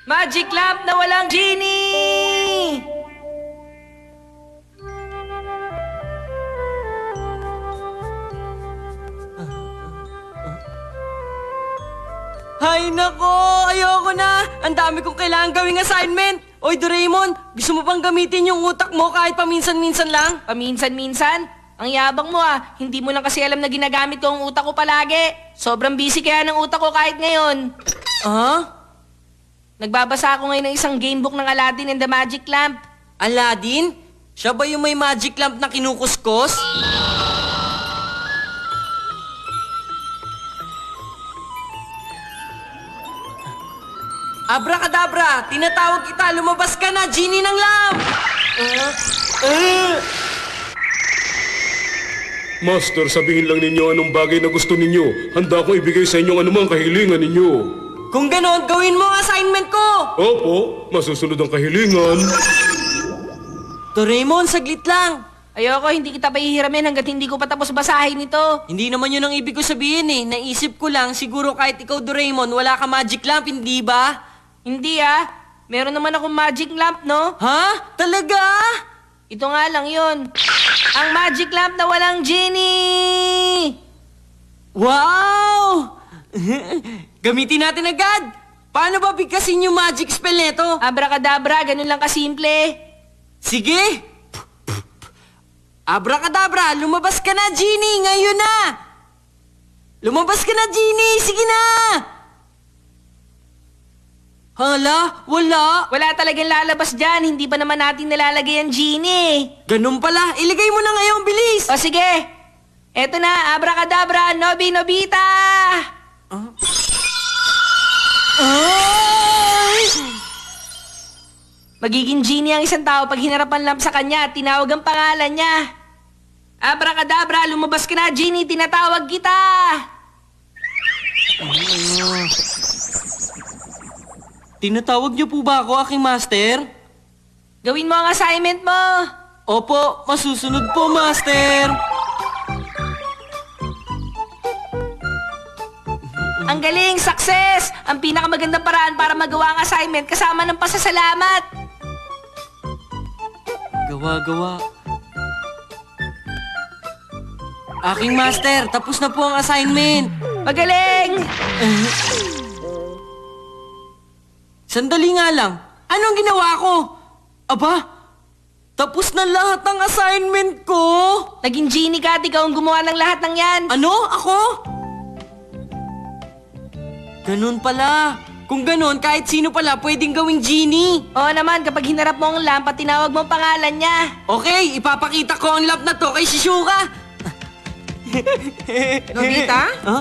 Magic lamp na walang genie! Hay nako, ayoko na. Ang dami kong kailangan gawing assignment. Oy, Doraemon, gusto mo bang gamitin yung utak mo kahit paminsan-minsan lang? Paminsan-minsan? Ang yabang mo ah. Hindi mo lang kasi alam na ginagamit ko ang utak ko palagi. Sobrang busy kaya ng utak ko kahit ngayon. Nagbabasa ako ngayon ng isang gamebook ng Aladdin and the Magic Lamp. Aladdin? Siya ba yung may magic lamp na kinukuskos? Abracadabra! Tinatawag kita! Lumabas ka na! Genie ng lamp! Master, sabihin lang ninyo anong bagay na gusto ninyo. Handa akong ibigay sa inyong anumang kahilingan ninyo. Kung ganon, gawin mo ang assignment ko! Opo, masusunod ang kahilingan. Doraemon, saglit lang! Ayoko, hindi kita pahihiramin hanggat hindi ko pa tapos basahin ito. Hindi naman yun ang ibig ko sabihin eh. Naisip ko lang, siguro kahit ikaw, Doraemon, wala ka magic lamp, hindi ba? Hindi ah. Meron naman akong magic lamp, no? Ha? Talaga? Ito nga lang yun. Ang magic lamp na walang genie! Wow! Gamitin natin agad! Paano ba bigkasin yung magic spell neto? Abracadabra, ganun lang kasimple. Sige! Abracadabra, lumabas ka na, Genie! Ngayon na! Lumabas ka na, Genie! Sige na! Hala, wala. Wala talagang lalabas dyan. Hindi pa naman natin nilalagay ang genie. Ganun pala. Ilagay mo na ngayon, bilis! O sige. Eto na, abracadabra, Nobita! Ay! Magiging genie ang isang tao pag hinarap ang lamp sa kanya at tinawag ang pangalan niya. Abracadabra, lumabas ka na, genie, tinatawag kita! Tinatawag niyo po ba ako, aking master? Gawin mo ang assignment mo. Opo, masusunod po, master. Ang galing, success! Ang pinakamagandang paraan para magawa ang assignment kasama ng pasasalamat. Gawa-gawa. Aking master, tapos na po ang assignment. Magaling! Sandali nga lang. Anong ginawa ko? Aba, tapos na lahat ng assignment ko. Naging genie ka at ikaw ang gumawa ng lahat ng yan. Ano? Ako? Ganun pala. Kung ganun, kahit sino pala pwedeng gawing genie. Oo naman, kapag hinarap mo ang lamp at tinawag mo ang pangalan niya. Okay, ipapakita ko ang lamp na to kay Shizuka. Nobita? Ha?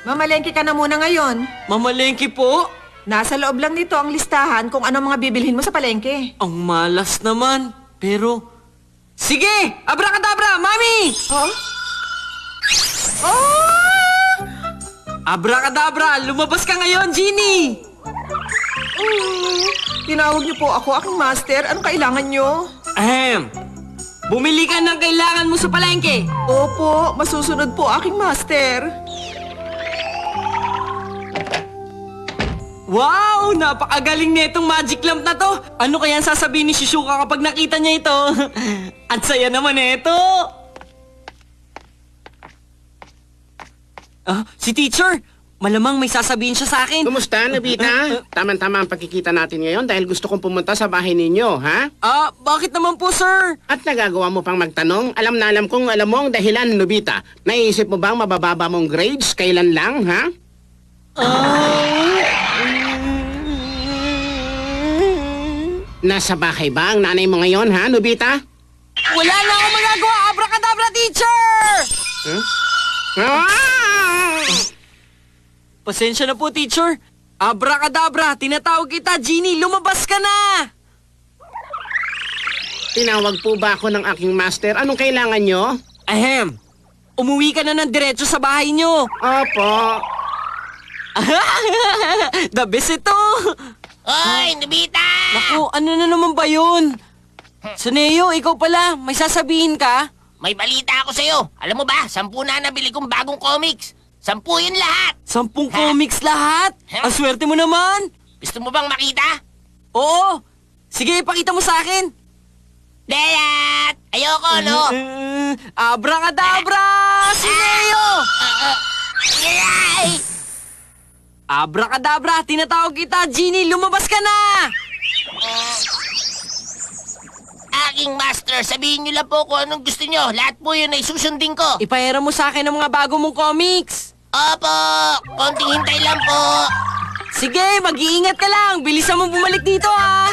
Mamalengke ka na muna ngayon. Mamalengke po? Nasa loob lang nito ang listahan kung ano mga bibilhin mo sa palengke. Ang malas naman. Pero... Sige! Abracadabra! Mami! Oh? Oh! Abracadabra! Lumabas ka ngayon, Genie! Tinawag niyo po ako, aking master. Anong kailangan niyo? Ahem! Bumili ka ng kailangan mo sa palengke! Opo, masusunod po, aking master. Wow! Napakagaling nitong magic lamp na to! Ano kaya ang sasabihin ni Shizuka kapag nakita niya ito? At saya naman ito! Si teacher! Malamang may sasabihin siya sa akin. Kumusta, Nobita? Tama-tama ang pagkikita natin ngayon dahil gusto kong pumunta sa bahay ninyo, ha? Bakit naman po, sir? At nagagawa mo pang magtanong? Alam na alam kong alam mo ang dahilan, Nobita. Naisip mo bang mabababa mong grades? Kailan lang, ha? Nasa bahay ba ang nanay mo ngayon, ha, Nobita? Wala na akong magagawa! Abracadabra, teacher! Pasensya na po, teacher. Abracadabra, tinatawag kita, Genie. Lumabas ka na! Tinawag po ba ako ng aking master? Anong kailangan nyo? Ahem! Umuwi ka na ng diretso sa bahay nyo. Opo. The best ito! Oy, Nobita! Naku, ano na naman ba yun? Suneo, ikaw pala. May sasabihin ka? May balita ako sa'yo. Alam mo ba, 10 na nabili kong bagong comics. 10 yun lahat. 10 comics lahat? Ang swerte mo naman! Gusto mo bang makita? Oo! Sige, ipakita mo sa akin! Dayat! Ayoko, no? Abracadabra! Sineo! Ay! Abracadabra! Tinatawag kita, Genie! Lumabas ka na! Aking master, sabihin niyo lang po kung anong gusto niyo. Lahat po yun ay susundin ko. Ipahera mo sa akin ang mga bago mong comics! Opo! Konting hintay lang po. Sige, mag-iingat ka lang! Bilisan mo bumalik dito, ha!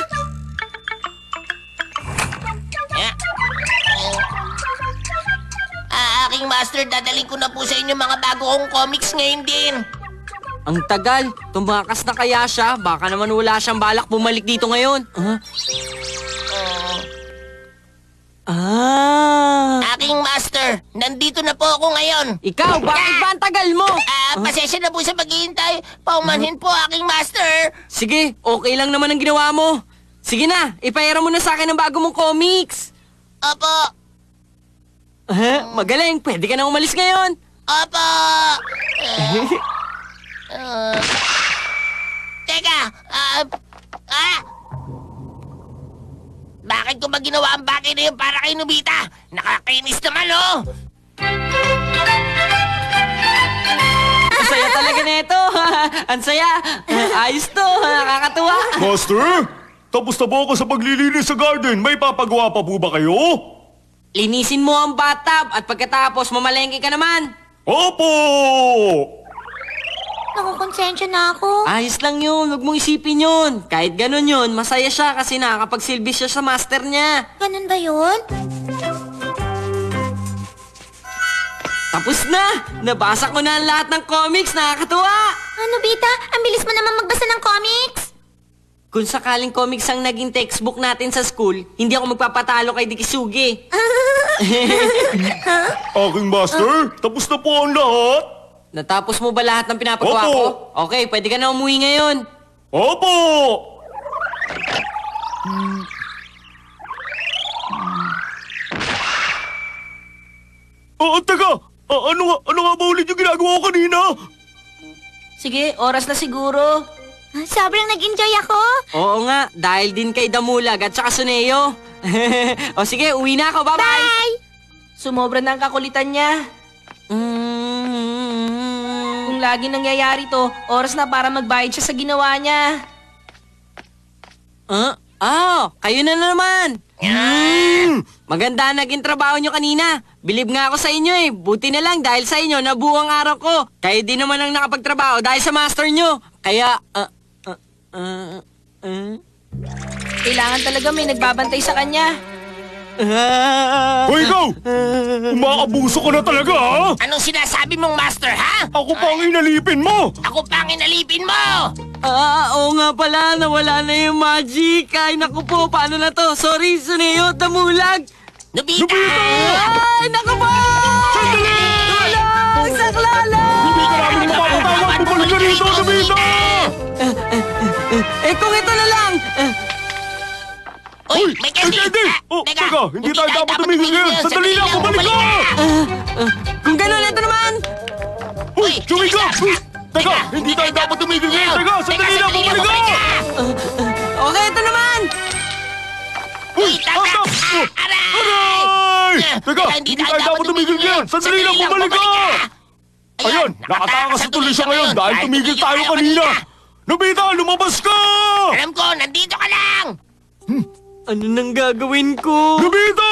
Aking master, dadaling ko na po sa inyo mga bago kong comics ngayon din. Ang tagal. Tumakas na kaya siya. Baka naman wala siyang balak bumalik dito ngayon. Aking master, nandito na po ako ngayon. Ikaw, bakit ba ang tagal mo? Pasensya na po sa paghihintay. Paumanhin po, aking master. Sige, okay lang naman ang ginawa mo. Sige na, ipahera mo na sa akin ang bago mong comics. Opo. Magaling, pwede ka na umalis ngayon. Opo. Teka, bakit ko ba ginawa ang bagay na yun para kay Nobita? Nakakainis naman, oh! Ang saya talaga nito. Ang saya. Ayos to, nakakatuwa. Master, tapos na po ako sa paglilinis sa garden. May papagawa pa po ba kayo? Linisin mo ang bathtub at pagkatapos mamalengke ka naman. Opo! Nakukonsensya na ako. Ayos lang yun, huwag mong isipin yun. Kahit ganun yun, masaya siya kasi nakakapagsilbi siya sa master niya. Ganun ba yun? Tapos na! Nabasa ko na ang lahat ng comics, nakakatuwa! Ano, Bita? Ang bilis mo naman magbasa ng comics. Kung sakaling comics ang naging textbook natin sa school, hindi ako magpapatalo kay Dikisugi. Aking master, tapos na po ang lahat. Natapos mo ba lahat ng pinapagawa Opo. ko? Okay, pwede ka na umuwi ngayon. Opo! Teka! Ano nga ba ulit yung ginagawa ko kanina? Sige, oras na siguro. Sobrang nag-enjoy ako. Oo nga, dahil din kay Damulag at saka Suneo. O sige, uwi na ako. Bye-bye! Bye! Sumobra na ang kakulitan niya. Kung lagi nangyayari to, oras na para magbayad siya sa ginawa niya. Kayo na naman. Maganda ang naging trabaho nyo kanina. Bilib nga ako sa inyo eh. Buti na lang dahil sa inyo nabuo ang araw ko. Kayo din naman ang nakapagtrabaho dahil sa master nyo. Kaya, Kailangan talaga may nagbabantay sa kanya. Hoy, ikaw! Umaabuso ka na talaga, ha? Anong sinasabi mong master, ha? Ako pa ang inalipin mo! Ako pa ang inalipin mo! oo nga pala, nawala na yung magic. Ay, naku po, paano na to? Sorry, Suneo, Damulag. Nobita! Ay, naku po! Sandali! Tulong! Saklala! Hindi ka namin mapapatawad! Bumalik ka rito, Nobita! Kung ito na lang! Uy, may candy! Teka, hindi tayo dapat tumigil ngayon! Sandali lang, bumalik ka! Kung gano'n, ito naman! Uy, Chumika! Teka, hindi tayo dapat tumigil ngayon! Teka, sandali lang, bumalik ka! Okay, ito naman! Uy, atap! Aray! Teka, hindi tayo dapat tumigil ngayon! Sandali lang, bumalik ka! Ayun, nakatakas sa tuloy siya ngayon dahil tumigil tayo kanina! Nobita, lumabas ka! Alam ko, nandito ka lang! Ano nang gagawin ko? Nobita!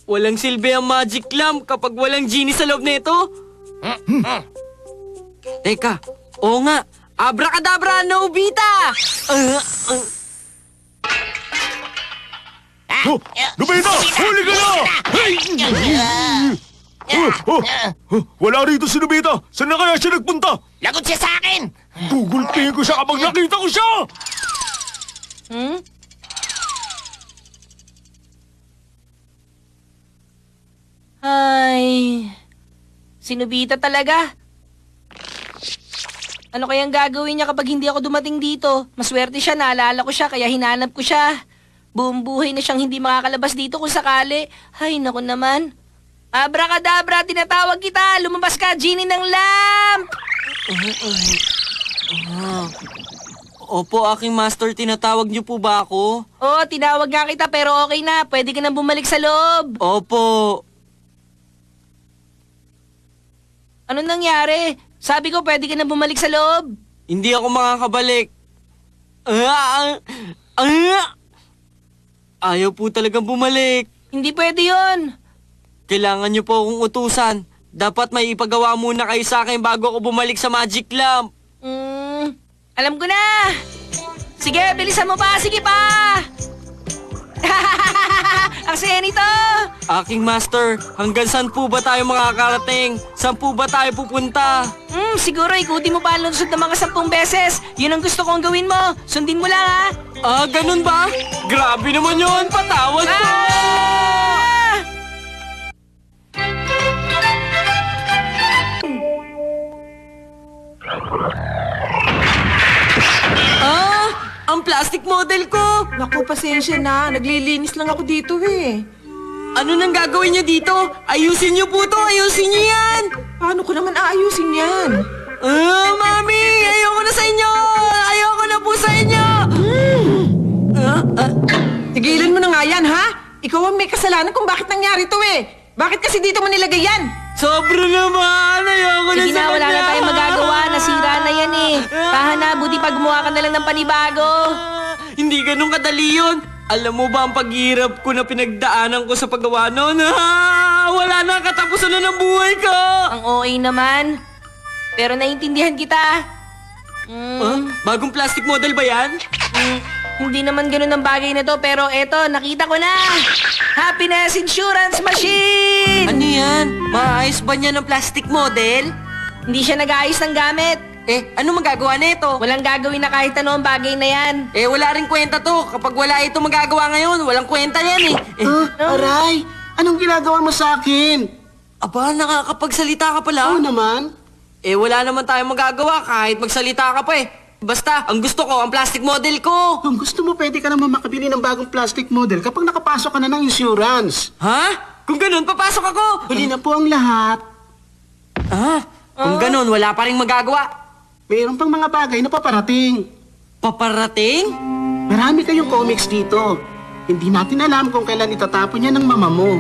Walang silbi ang magic lamp kapag walang genie sa loob nito. Teka, oo nga. Abracadabra, Nobita! Nobita, huli ka na! Wala rito si Nobita! Saan na kaya siya nagpunta? Lagot siya sa akin! Gugulpingin ko siya kapag nakita ko siya! Ay, sinubita talaga. Ano kayang gagawin niya kapag hindi ako dumating dito? Maswerte siya, naalala ko siya, kaya hinanap ko siya. Buong buhay na siyang hindi makakalabas dito kung sakali. Ay, naku naman. Abracadabra, tinatawag kita! Lumabas ka, genie ng lamp! Opo, aking master, tinatawag niyo po ba ako? Oo, tinawag nga kita pero okay na. Pwede ka na bumalik sa loob. Opo. Ano nangyari? Sabi ko pwede ka na bumalik sa loob. Hindi ako makakabalik. Ayaw po talagang bumalik. Hindi pwede yon. Kailangan niyo po akong utusan. Dapat may ipagawa muna kayo sa akin bago ako bumalik sa Magic Lamp. Alam ko na. Sige, bilisan mo pa. Sige pa. Ang saya nito. Aking master, hanggang saan po ba tayo makakarating? Saan po ba tayo pupunta? Siguro ikutin mo pa ang lunsod ng mga 10 beses. Yun ang gusto kong gawin mo. Sundin mo lang ha. Ganun ba? Grabe naman yun. Patawad po! Ang plastic model ko! Naku, pasensya na. Naglilinis lang ako dito eh. Ano nang gagawin niyo dito? Ayusin niyo po to! Ayusin niyo yan! Paano ko naman aayusin yan? Mami! Ayoko na sa inyo! Ayoko na po sa inyo! Tigilan mo na nga yan, ha? Ikaw ang may kasalanan kung bakit nangyari to eh. Bakit kasi dito mo nilagay yan? Sobra naman! Ayoko na Sige sa na, wala na tayong magagawa. Nasira na yan eh. Tahana, buti pa gumawa ka na lang ng panibago. Hindi ganun kadali yun. Alam mo ba ang paghihirap ko na pinagdaanan ko sa paggawa nun? Wala na, katapusan na ng buhay ko! Ang OA naman. Pero naiintindihan kita. Bagong plastic model ba yan? Hindi naman ganun ang bagay na to, pero eto, nakita ko na! Happiness Insurance Machine! Ano yan? Maayos ba niya ng plastic model? Hindi siya nag-aayos ng gamit. Ano magagawa nito? Walang gagawin na kahit ano ang bagay na yan. Wala rin kwenta to. Kapag wala ito magagawa ngayon, walang kwenta yan Aray, anong ginagawa mo sa akin? Aba, nakakapagsalita ka pala. Oo naman. Wala naman tayong magagawa kahit magsalita ka pa Basta, ang gusto ko, ang plastic model ko. Kung gusto mo, pwede ka naman makabili ng bagong plastic model kapag nakapasok ka na ng insurance. Ha? Kung ganun, papasok ako. Huli na po ang lahat. Kung ganun, wala pa rin magagawa. Mayroon pang mga bagay na paparating. Paparating? Marami kayong comics dito. Hindi natin alam kung kailan itatapon yan ng mama mo.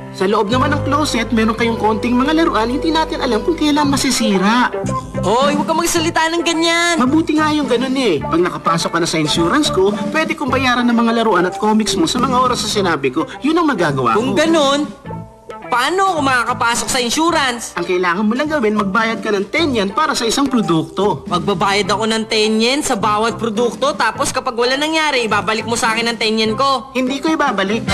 Sa loob naman ng closet, meron kayong konting mga laruan, hindi natin alam kung kailan masisira. Hoy, huwag ka magsalita ng ganyan. Mabuti nga yung ganun eh. Pag nakapasok ka na sa insurance ko, pwede kong bayaran ng mga laruan at comics mo sa mga oras na sinabi ko. Yun ang magagawa Kung ko. ganun, paano ako makakapasok sa insurance? Ang kailangan mo lang gawin, magbayad ka ng 10 yen para sa isang produkto. Magbabayad ako ng 10 yen sa bawat produkto, tapos kapag wala nangyari, ibabalik mo sa akin ang 10 yen ko. Hindi ko ibabalik.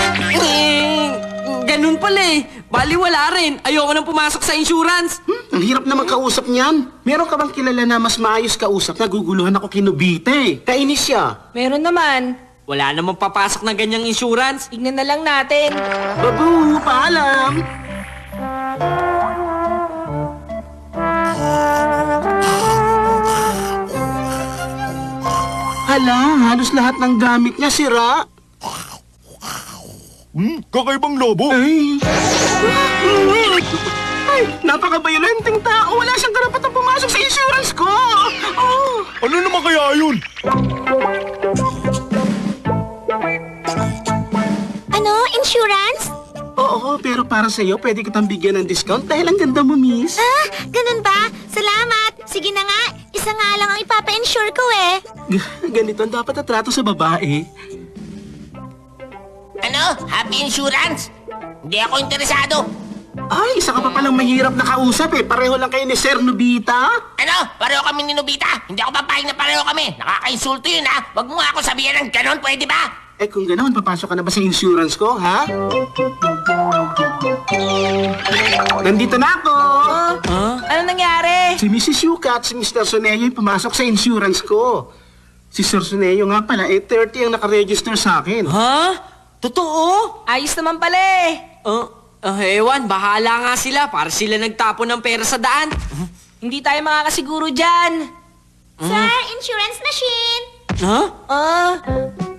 Ganun pala Bali wala rin. Ayoko nang pumasok sa insurance. Ang hirap naman kausap niyan. Meron ka bang kilala na mas maayos kausap? Naguguluhan ako kay Nobita eh. Kainis siya. Meron naman. Wala namang papasok na ganyang insurance. Tignan na lang natin. Babu, paalam. Hala, halos lahat ng gamit niya sira. Kakaibang lobo. Ay, napaka-violenteng tao. Wala siyang karapatang pumasok sa insurance ko. Oh. Ano naman kaya yun? Ano? Insurance? Oo, pero para sa'yo, pwede kitang bigyan ng discount dahil ang ganda mo, miss. Ganun ba? Salamat! Sige na nga, isa nga lang ang ipapa-insure ko eh. Ganito ang dapat na trato sa babae. Ano? Happy Insurance? Hindi ako interesado. Ay, isa ka pa palang mahirap na kausap eh. Pareho lang kayo ni Sir Nobita. Ano? Pareho kami ni Nobita. Hindi ako papayag na pareho kami. Nakaka-insulto yun ha. Wag mo nga ako sabihan ng ganon, pwede ba? Eh kung ganoon, papasok ka na ba sa insurance ko, ha? Nandito na ako! Ano nangyari? Si Mrs. Yuka at si Mr. Soneyo yung pumasok sa insurance ko. Si Sir Soneyo nga pala, 30 ang nakaregister sa akin. Ha? Totoo? Ayos naman pala eh. Ewan, bahala nga sila para sila nagtapon ng pera sa daan. Hindi tayo makakasiguro dyan. Sir, insurance machine! Ah,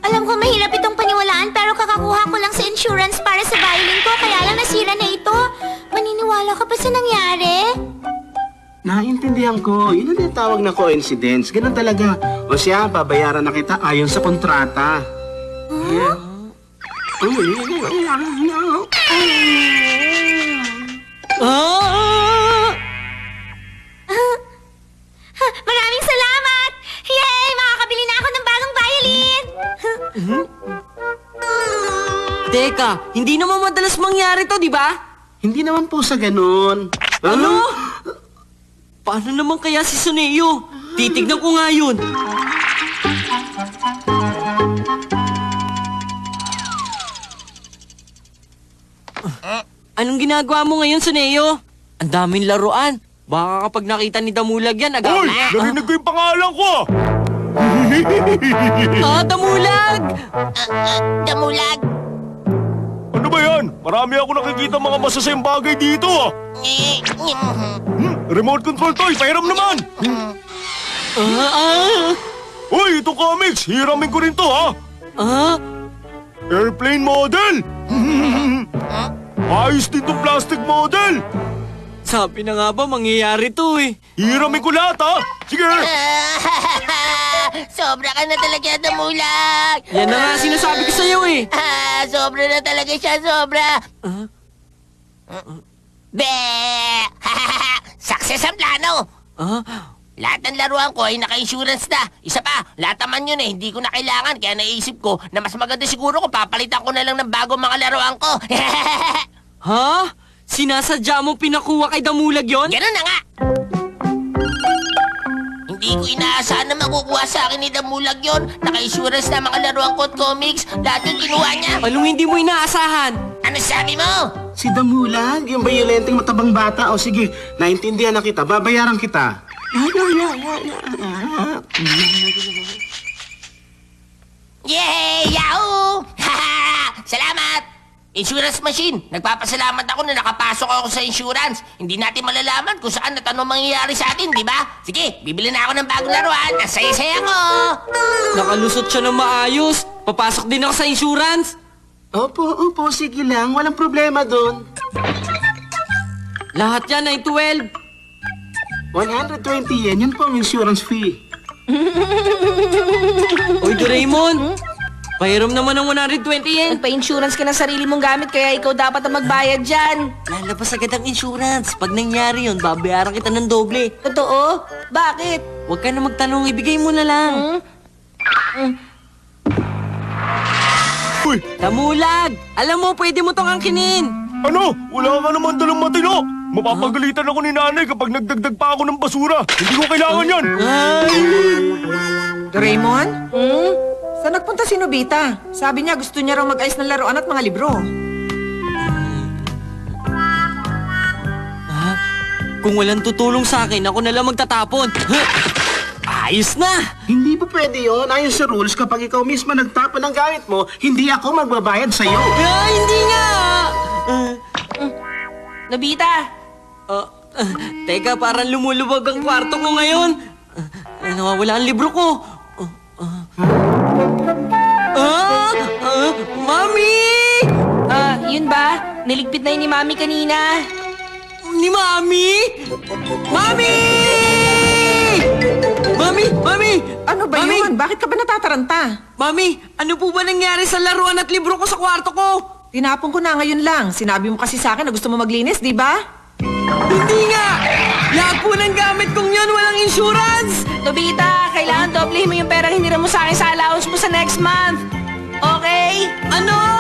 Alam ko mahirap itong paniwalaan pero kakakuha ko lang sa insurance para sa violin ko kaya lang nasira na ito. Maniniwala ka ba sa nangyari? Naintindihan ko. Yun ang tawag na coincidence. Ganun talaga. O siya, babayaran na kita ayon sa kontrata. Ah! Maraming salamat! Yay! Makakabili na ako ng bagong violin! Teka, hindi naman madalas mangyari to, di ba? Hindi naman po sa ganun. Ano? Paano naman kaya si Suneo? Titignan ko nga yun. Anong ginagawa mo ngayon, Suneo? Ang daming laruan. Baka kapag nakita ni Damulag yan, Hoy! agawin niya. Narinig ko yung pangalan ko! Damulag! Damulag! Ano ba yan? Marami ako nakikita mga masasayang bagay dito ah. Remote control toy, pahiram naman! Uy, itong comics, hiramin ko rin to ha! Airplane model! Ayos din tong plastic model! Sabi na nga ba, mangyayari to eh. Hiramin ko lahat ha! Sige! Sobra ka na talaga, Damulag! Yan na nga sinasabi ko sa'yo eh. Sobra na talaga siya, sobra! Be! Success ang plano! Lahat ng laruan ko ay naka-insurance na. Isa pa, lahat naman yun eh, hindi ko na kailangan. Kaya naisip ko na mas maganda siguro kung papalitan ko na lang ng bagong mga laruan ko. Ha? Sinasadya mong pinakuha kay Damulag yon? Ganun na nga! Hindi ko inaasahan na makukuha sa akin ni Damulag yon. Naka-insurance na mga laruan ko at comics. Lahat yung kinuha niya. Anong hindi mo inaasahan? Ano sabi mo? Si Damulag, yung bayolenteng matabang bata. O sige, naintindihan na kita. Babayaran kita. Yay! Yahoo! Salamat! Insurance machine. Nagpapasalamat ako na nakapasok ako sa insurance. Hindi natin malalaman kung saan at ano mangyayari sa atin, di ba? Sige, bibili na ako ng bagong laruan. Ang saya-saya ko! Nakalusot siya ng maayos. Papasok din ako sa insurance. Opo, sige lang. Walang problema doon. Lahat yan ay 12. 120 yen, yun po ang insurance fee. Oy, Doraemon. Pahiram naman ng 120 yen. Nagpa-insurance ka ng sarili mong gamit kaya ikaw dapat ang magbayad dyan. Lalabas agad ang insurance. Pag nangyari yun, babayaran kita ng doble. Totoo? Bakit? Huwag ka na magtanong, ibigay mo na lang. Uy, Damulag! Alam mo, pwede mo tong angkinin. ano? Wala ka naman dalang matino! Mapapagalitan ako ni nanay kapag nagdagdag pa ako ng basura. Hindi ko kailangan yan! Doraemon? Saan nagpunta si Nobita? Sabi niya gusto niya raw mag-ayos ng laruan at mga libro. Kung walang tutulong sa akin, ako na lang magtatapon. Ayos na! Hindi ba pwede yun? Ayon sa rules, kapag ikaw mismo nagtapon ng gamit mo, hindi ako magbabayad sa'yo. Hindi nga! Nobita! Teka, parang lumulubog ang kwarto ko ngayon. Nawawala ang libro ko. Mami! Yun ba? Niligpit na yun ni Mami kanina. Ni Mami? Mami! Mami! Ano ba Mami! yun? Bakit ka ba natataranta? Mami, ano po ba nangyari sa laruan at libro ko sa kwarto ko? Tinapon ko na ngayon lang. Sinabi mo kasi sa akin na gusto mo maglinis, di ba? Hindi nga! Lahat po ng gamit kong yun, walang insurance! Nobita, kailangan doblehin mo yung perang hinira mo sa akin sa allowance mo sa next month. Okay? Ano?